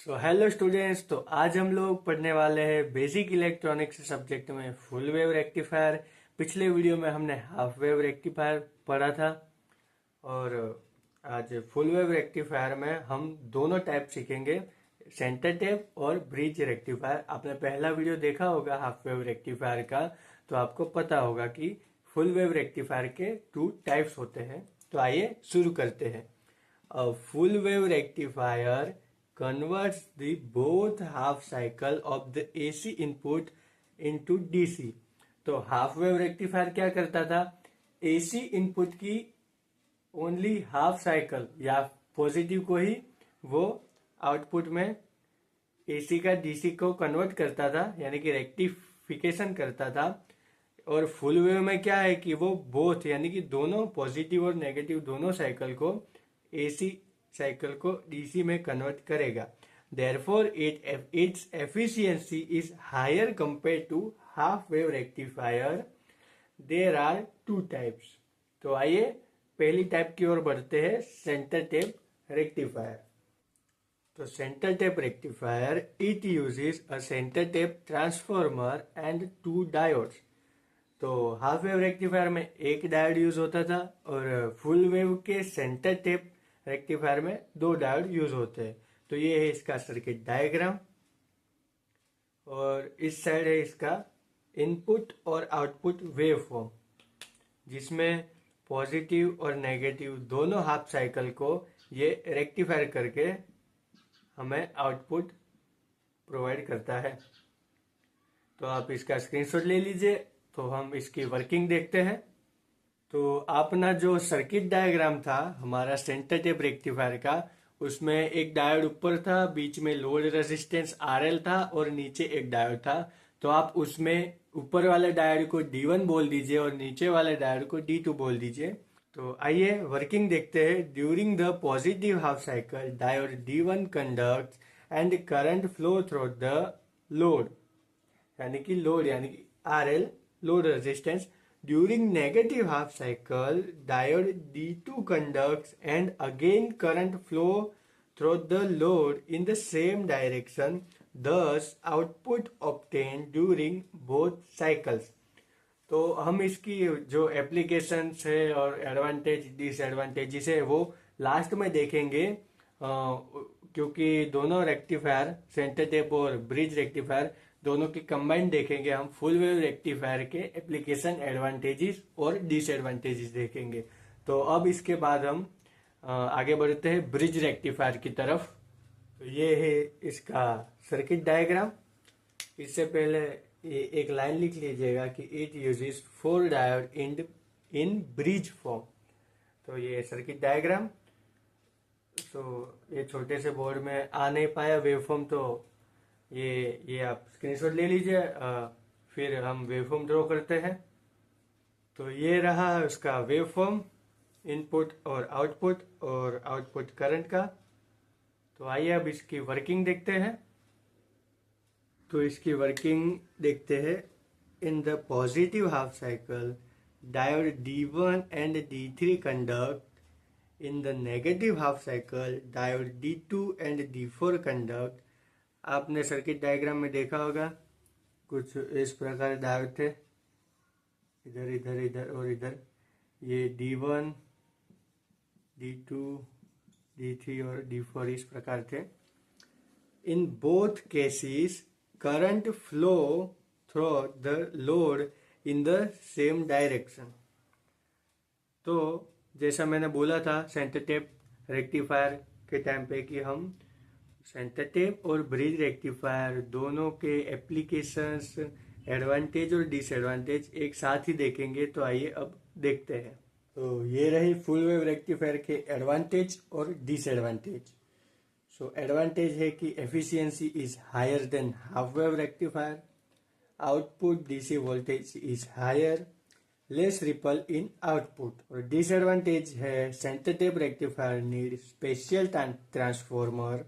Hello students. तो आज हम लोग पढ़ने वाले हैं बेसिक इलेक्ट्रॉनिक्स सब्जेक्ट में फुल वेव रेक्टिफायर। पिछले वीडियो में हमने हाफ वेव रेक्टिफायर पढ़ा था और आज फुल वेव रेक्टिफायर में हम दोनों टाइप सीखेंगे, सेंटर टेप और ब्रिज रेक्टिफायर। आपने पहला वीडियो देखा होगा हाफ वेव रेक्टिफायर का, तो आपको पता होगा कि फुल वेव रेक्टिफायर के टू टाइप्स होते हैं। तो आइए शुरू करते हैं। A full wave rectifier converts the both half cycle of the AC input into DC। तो हाफ वेव रेक्टिफायर क्या करता था, एसी इनपुट की ओनली हाफ साइकिल या पॉजिटिव को ही वो आउटपुट में एसी का डीसी को कन्वर्ट करता था, यानी कि रेक्टिफिकेशन करता था। और फुल वेव में क्या है कि वो बोथ यानी कि दोनों पॉजिटिव और नेगेटिव दोनों साइकिल को एसी साइकिल को डीसी में कन्वर्ट करेगा। Therefore its efficiency is higher compare to half wave rectifier. There are two types. तो आइए पहली टाइप की ओर बढ़ते हैं, सेंटर टेप रेक्टिफायर। तो centre tap rectifier it uses a centre tap transformer and two diodes. तो हाफ वेव रेक्टिफायर में एक डायोड यूज होता था और फुल वेव के सेंटर टेप रेक्टिफायर में दो डायोड यूज होते हैं। तो ये है इसका सर्किट डायग्राम और इस साइड है इसका इनपुट और आउटपुट वेव फॉर्म, जिसमें पॉजिटिव और नेगेटिव दोनों हाफ साइकिल को ये रेक्टिफायर करके हमें आउटपुट प्रोवाइड करता है। तो आप इसका स्क्रीनशॉट ले लीजिए। तो हम इसकी वर्किंग देखते हैं। तो अपना जो सर्किट डायग्राम था हमारा सेंटर टेप रेक्टिफायर का, उसमें एक डायोड ऊपर था, बीच में लोड रेजिस्टेंस आरएल था और नीचे एक डायोड था। तो आप उसमें ऊपर वाले डायोड को D1 बोल दीजिए और नीचे वाले डायोड को D2 बोल दीजिए। तो आइए वर्किंग देखते हैं। During the positive half cycle diode D1 conducts and current flow through the load, यानी कि RL load resistance. During negative half cycle, diode D2 conducts and again current flow through the load in the same direction. Thus, output obtained during both cycles। तो हम इसकी जो application है और advantage disadvantages है वो लास्ट में देखेंगे, क्योंकि दोनों रेक्टिफायर सेंटर टेप और ब्रिज रेक्टिफायर दोनों की कंबाइन देखेंगे। हम फुल वेव रेक्टिफायर के एप्लीकेशन, एडवांटेजेस और डिसएडवांटेजेस देखेंगे। तो अब इसके बाद हम आगे बढ़ते हैं ब्रिज रेक्टिफायर की तरफ। तो ये है इसका सर्किट डायग्राम। इससे पहले ये एक लाइन लिख लीजिएगा कि it uses 4 diode in bridge form. तो ये सर्किट डायग्राम। तो ये छोटे से बोर्ड में आ नहीं पाया वेवफॉर्म, तो ये आप स्क्रीनशॉट ले लीजिए। फिर हम वेवफॉर्म ड्रॉ करते हैं। तो ये रहा उसका वेवफॉर्म, इनपुट और आउटपुट करंट का। तो आइए अब इसकी वर्किंग देखते हैं। तो इसकी वर्किंग देखते हैं। In the positive half cycle diode D1 and D3 conduct. In the negative half cycle diode D2 and D4 conduct. आपने सर्किट डायग्राम में देखा होगा कुछ इस प्रकार डायोड थे, इधर इधर इधर और इधर। ये D1, D2, D3 और D4 इस प्रकार थे। In both cases current flow through the load in the same direction. तो जैसा मैंने बोला था सेंटर टेप रेक्टिफायर के टाइम पे कि हम सेंटर टेप और ब्रिज रेक्टिफायर दोनों के एप्लीकेशंस, एडवांटेज और डिसएडवांटेज एक साथ ही देखेंगे। तो आइए अब देखते हैं। तो ये रही फुल वेव रेक्टिफायर के एडवांटेज और डिसएडवांटेज। सो एडवांटेज है कि efficiency is higher than half wave rectifier, output DC voltage is higher, less ripple in output. और डिसएडवांटेज है centre tap rectifier need special transformer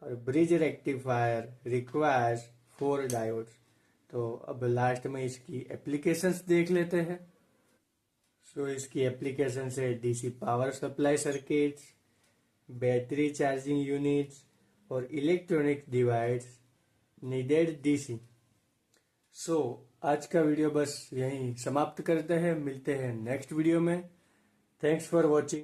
और ब्रिज रेक्टिफायर रिक्वायर्स 4 डायोड्स। तो अब last में इसकी applications देख लेते हैं। सो इसकी एप्लीकेशंस है DC power supply circuits, battery charging units और इलेक्ट्रॉनिक डिवाइस नीडेड डीसी। सो आज का वीडियो बस यहीं समाप्त करते हैं, मिलते हैं नेक्स्ट वीडियो में। Thanks for watching.